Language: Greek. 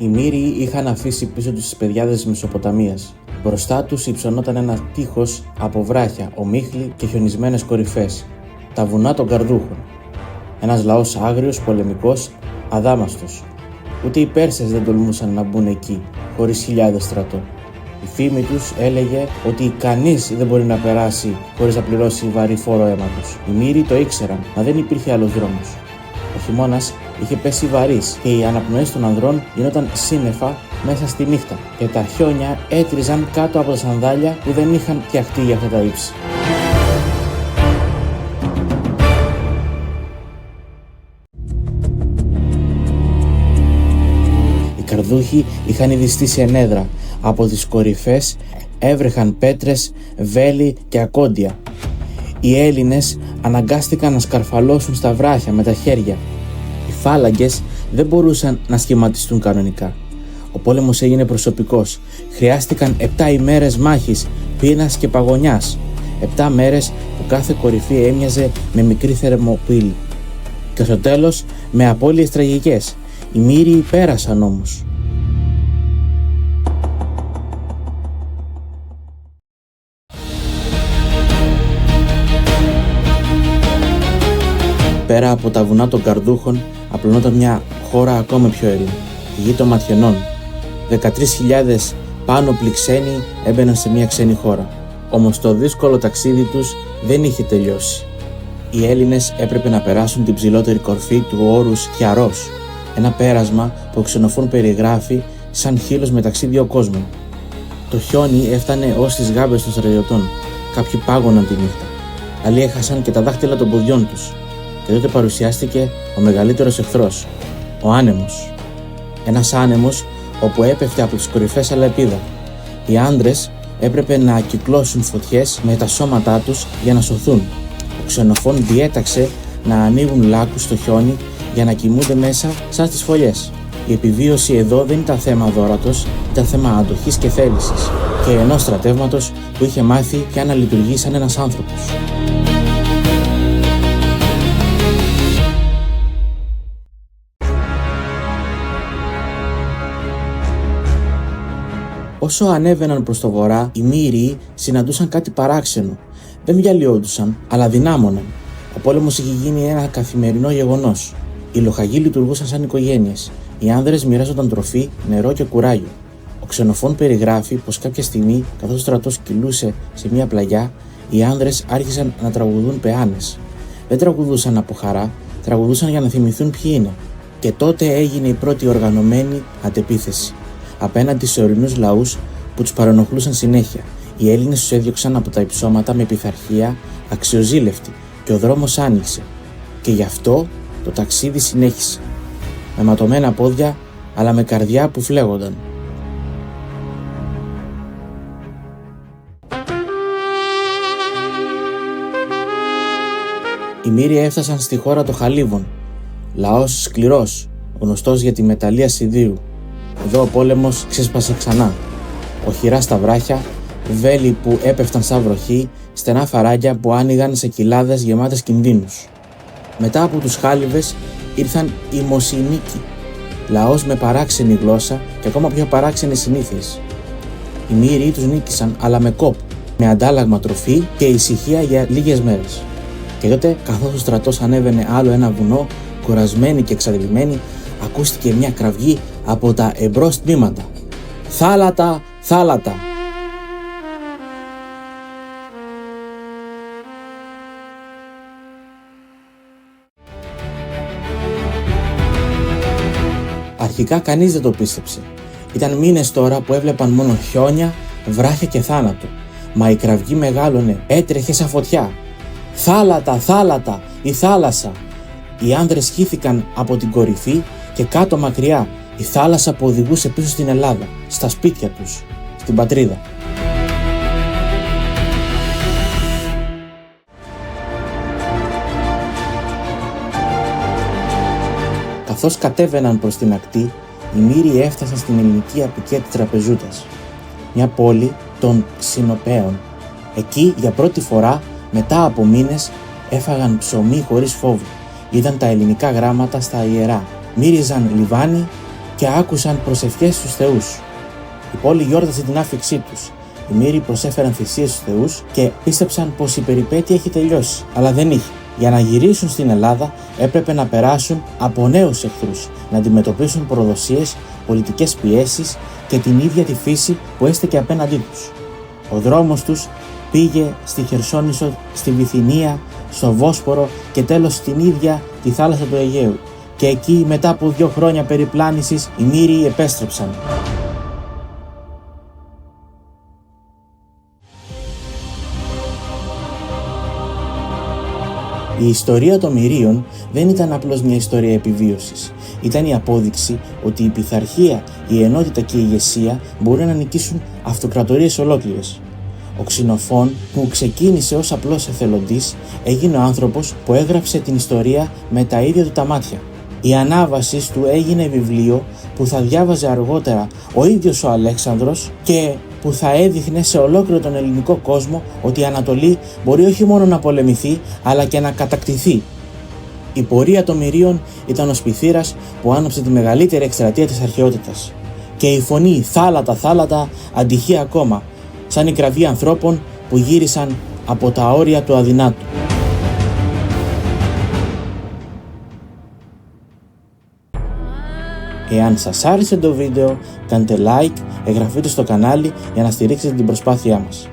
Οι Μύριοι είχαν αφήσει πίσω τους τις πεδιάδες της Μεσοποταμίας. Μπροστά τους υψωνόταν ένα τείχος από βράχια, ομίχλη και χιονισμένες κορυφές, τα βουνά των Καρδούχων. Ένας λαός άγριος, πολεμικός, αδάμαστος. Ούτε οι Πέρσες δεν τολμούσαν να μπουν εκεί, χωρίς χιλιάδες στρατό. Η φήμη τους έλεγε ότι κανείς δεν μπορεί να περάσει χωρίς να πληρώσει βαρύ φόρο αίματος. Οι Μύριοι το ήξεραν, μα δεν υπήρχε άλλος δρόμος. Ο χειμώνας είχε πέσει βαρύς και οι αναπνοές των ανδρών γινόταν σύννεφα μέσα στη νύχτα και τα χιόνια έτριζαν κάτω από τα σανδάλια που δεν είχαν φτιαχτεί για αυτά τα ύψη. Οι Καρδούχοι είχαν ήδη στήσει ενέδρα. Από τις κορυφές έβρεχαν πέτρες, βέλη και ακόντια. Οι Έλληνες αναγκάστηκαν να σκαρφαλώσουν στα βράχια με τα χέρια. Οι φάλαγγες δεν μπορούσαν να σχηματιστούν κανονικά. Ο πόλεμος έγινε προσωπικός. Χρειάστηκαν 7 ημέρες μάχης, πείνας και παγωνιάς. 7 μέρες που κάθε κορυφή έμοιαζε με μικρή θερμοπύλη. Και στο τέλος με απώλειες τραγικές. Οι Μύριοι πέρασαν όμως. Πέρα από τα βουνά των Καρδούχων απλωνόταν μια χώρα ακόμα πιο έρημη, η γη των Ματιενών. 13.000 πάνωπλοι ξένοι έμπαιναν σε μια ξένη χώρα. Όμως το δύσκολο ταξίδι τους δεν είχε τελειώσει. Οι Έλληνες έπρεπε να περάσουν την ψηλότερη κορφή του όρους Χιαρός, ένα πέρασμα που ο Ξενοφών περιγράφει σαν χείλος μεταξύ δύο κόσμων. Το χιόνι έφτανε ως τις γάμπες των στρατιωτών. Κάποιοι πάγωναν τη νύχτα. Άλλοι έχασαν και τα δάχτυλα των ποδιών τους. Και τότε παρουσιάστηκε ο μεγαλύτερος εχθρός, ο άνεμος. Ένας άνεμος όπου έπεφτε από τις κορυφές αλεπίδα. Οι άντρες έπρεπε να κυκλώσουν φωτιές με τα σώματά τους για να σωθούν. Ο Ξενοφών διέταξε να ανοίγουν λάκκους στο χιόνι για να κοιμούνται μέσα σαν στις φωλιές. Η επιβίωση εδώ δεν ήταν θέμα δώρατος, ήταν θέμα αντοχής και θέλησης και ενός στρατεύματος που είχε μάθει πια να λειτουργεί σαν ένας άνθρωπος. Όσο ανέβαιναν προς το βορρά, οι Μύριοι συναντούσαν κάτι παράξενο. Δεν διαλυόντουσαν, αλλά δυνάμωναν. Ο πόλεμος είχε γίνει ένα καθημερινό γεγονός. Οι λοχαγοί λειτουργούσαν σαν οικογένειες. Οι άνδρες μοιράζονταν τροφή, νερό και κουράγιο. Ο Ξενοφών περιγράφει πως κάποια στιγμή, καθώς ο στρατός κυλούσε σε μια πλαγιά, οι άνδρες άρχισαν να τραγουδούν πεάνες. Δεν τραγουδούσαν από χαρά, τραγουδούσαν για να θυμηθούν ποιοι είναι. Και τότε έγινε η πρώτη οργανωμένη αντεπίθεση απέναντι σε ορεινούς λαούς που τους παρενοχλούσαν συνέχεια. Οι Έλληνες τους έδιωξαν από τα υψώματα με πειθαρχία αξιοζήλευτη και ο δρόμος άνοιξε. Και γι' αυτό το ταξίδι συνέχισε. Με ματωμένα πόδια, αλλά με καρδιά που φλέγονταν. Οι Μύριοι έφτασαν στη χώρα των Χαλίβων, λαός σκληρός, γνωστός για τη μεταλλεία Σιδήρου. Εδώ ο πόλεμος ξέσπασε ξανά. Οχυρά στα βράχια, βέλη που έπεφταν σαν βροχή, στενά φαράγγια που άνοιγαν σε κοιλάδες γεμάτες κινδύνους. Μετά από τους Χάλιβες ήρθαν οι Μοσυνίκοι, λαός με παράξενη γλώσσα και ακόμα πιο παράξενες συνήθειες. Οι Μύριοι τους νίκησαν, αλλά με κόπ, με αντάλλαγμα τροφή και ησυχία για λίγες μέρες. Και τότε, καθώς ο στρατός ανέβαινε άλλο ένα βουνό, κουρασμένοι και εξαντλημένοι, ακούστηκε μια κραυγή από τα εμπρός τμήματα. «Θάλατα, θάλατα!» Αρχικά κανείς δεν το πίστεψε. Ήταν μήνες τώρα που έβλεπαν μόνο χιόνια, βράχια και θάνατο. Μα η κραυγή μεγάλωνε, έτρεχε σαν φωτιά. «Θάλατα, θάλατα, η θάλασσα!» Οι άνδρες χύθηκαν από την κορυφή και κάτω μακριά, η θάλασσα που οδηγούσε πίσω στην Ελλάδα, στα σπίτια τους, στην πατρίδα. Καθώς κατέβαιναν προς την ακτή, οι Μύριοι έφτασαν στην ελληνική απικία της Τραπεζούτας, μια πόλη των Συνοπαίων. Εκεί για πρώτη φορά, μετά από μήνες, έφαγαν ψωμί χωρίς φόβο. Είδαν τα ελληνικά γράμματα στα ιερά. Μύριζαν λιβάνι και άκουσαν προσευχές στους θεούς. Η πόλη γιόρτασε την άφιξή τους. Οι Μύριοι προσέφεραν θυσίες στους θεούς και πίστεψαν πως η περιπέτεια έχει τελειώσει, αλλά δεν είχε. Για να γυρίσουν στην Ελλάδα έπρεπε να περάσουν από νέους εχθρούς, να αντιμετωπίσουν προδοσίες, πολιτικές πιέσεις και την ίδια τη φύση που έστεκε απέναντί τους. Ο δρόμος τους πήγε στη Χερσόνησο, στη Βυθινία, στο Βόσπορο και τέλος στην ίδια τη θάλασσα του Αιγαίου. Και εκεί μετά από 2 χρόνια περιπλάνησης οι Μύριοι επέστρεψαν. Η ιστορία των Μυρίων δεν ήταν απλώς μια ιστορία επιβίωσης. Ήταν η απόδειξη ότι η πειθαρχία, η ενότητα και η ηγεσία μπορούν να νικήσουν αυτοκρατορίες ολόκληρες. Ο Ξινοφών, που ξεκίνησε ως απλός εθελοντής, έγινε ο άνθρωπος που έγραψε την ιστορία με τα ίδια του τα μάτια. Η ανάβαση του έγινε βιβλίο που θα διάβαζε αργότερα ο ίδιος ο Αλέξανδρος και που θα έδειχνε σε ολόκληρο τον ελληνικό κόσμο ότι η Ανατολή μπορεί όχι μόνο να πολεμηθεί, αλλά και να κατακτηθεί. Η πορεία των Μυρίων ήταν ο σπιθήρας που άναψε τη μεγαλύτερη εκστρατεία της αρχαιότητας. Και η φωνή «Θάλατα, θάλατα» αντυχεί ακόμα, σαν η κραυγή ανθρώπων που γύρισαν από τα όρια του αδυνάτου. Εάν σας άρεσε το βίντεο, κάντε like, εγγραφείτε στο κανάλι για να στηρίξετε την προσπάθειά μας.